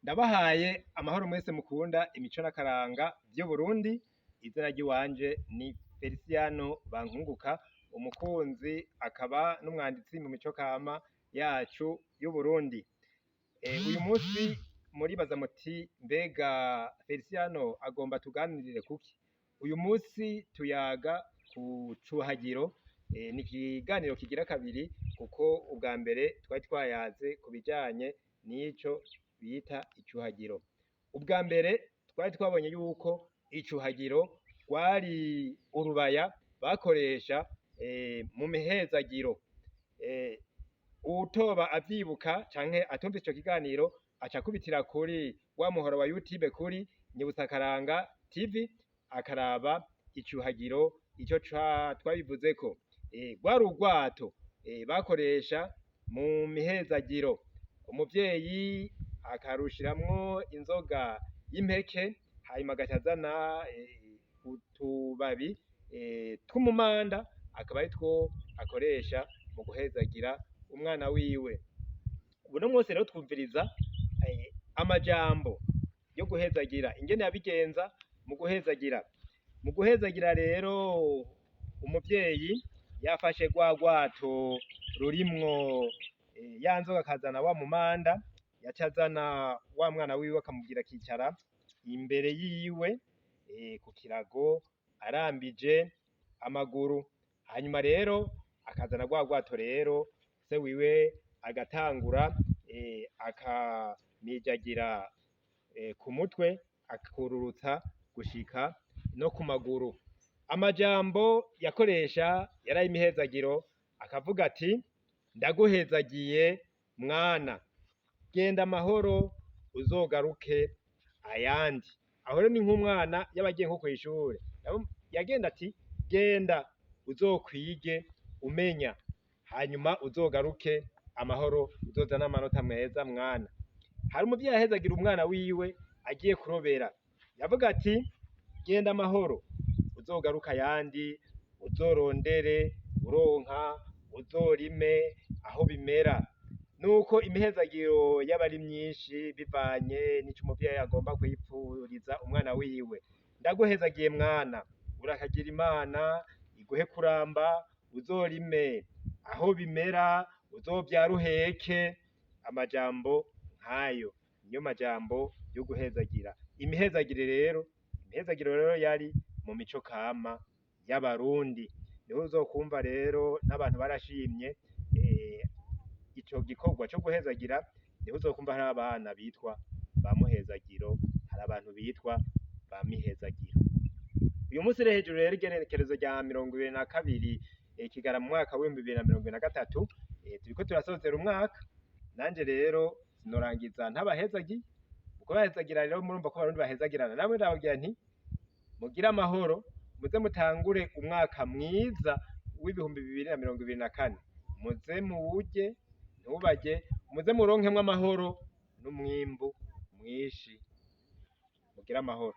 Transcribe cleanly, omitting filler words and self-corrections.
Ndabahaye amahoro mwese mukunda imico n'akaranga vy'Uburundi, izina ry'iwanje ni Feliciano Bankunguka, umukunzi akaba n'umwanditsi mu mico kama yacu y'Uburundi. Uyu musi muribaza muti mbega Feliciano agomba tuganirire kuki? Uyu musi tuyaga ku Icūhagiro, ni ikiganiro kigira kabiri kuko ubwa mbere twari twayaze ku bijanye n'ico bita Icūhagiro. Ubwa mbere twari twabonye yuko Icūhagiro rwari urubaya bakoresha mu mihezagiro. Uwutoba avyibuka canke atumva ico kiganiro aca akubitira kuri wa muhora wa YouTube kuri Nyibutsa Akaranga TV akaraba Icūhagiro ico twabivuzeko. Rwari urwato bakoresha mu mihezagiro, umuvyeyi akarushiramwo inzoga y'impeke hanyuma agaca azana utubabi tw'umumanda akaba aritwo akoresha mu guhezagira umwana wiwe. Uno munsi rero twumviriza amajambo yo guhezagira, ingene yabigenza mu guhezagira. Mu guhezagira rero umuvyeyi yafashe rwa rwato rurimwo ya nzoga akazana wa mumanda, yaca azana wa mwana wiwe akamubwira akicara imbere yiwe ku kirago arambije amaguru. Hanyuma rero akazana rwa rwato rero se wiwe agatangura akamijagira ku mutwe akururutsa gushika no ku maguru. Amajambo yakoresha yari ay'imihezagiro, akavuga ati ndaguhezagiye mwana, genda amahoro uzogaruke ayandi. Aho rero ni nk'umwana yaba agiye nko kw'ishure, yagenda ati genda uzokwige umenya, hanyuma uzogaruke amahoro uzozane amanota meza mwana. Hari umuvyeyi yahezagira umwana wiwe agiye kurobera, yavuga ati genda amahoro uzogaruka ayandi, uzorondere uronka, uzorime aho bimera. Nuko imihezagiro yaba ari myinshi bivanye n'ico umuvyeyi agomba kwipfuriza umwana wiwe. Ndaguhezagiye mwana, urakagira Imana iguhe kuramba, uzorime aho bimera, uzovyara uheke. Amajambo nk'ayo niyo majambo yo guhezagira. Imihezagiro rero yari mu mico kama y'Abarundi. Niho uzokumva rero n'abantu barashimye ico gikorwa co guhezagira, niho uzokumva hari abana bitwa ba muhezagiro, hari abantu bitwa ba mihezagiro. Uyu musi rero hejuru rero igenekerezo rya 22 Kigarama mu mwaka w'2023, turiko turasozera umwaka. Nanje rero sinorangiza ntabahezagiye. Uko bahezagira rero murumva ko Abarundi bahezagirana. Namwe ndababwira nti mugire amahoro, muze mutangure umwaka mwiza w'2024, muze muwurye ntubarye, muze muronkemwo amahoro n'umwimbu mwinshi. Mugire amahoro.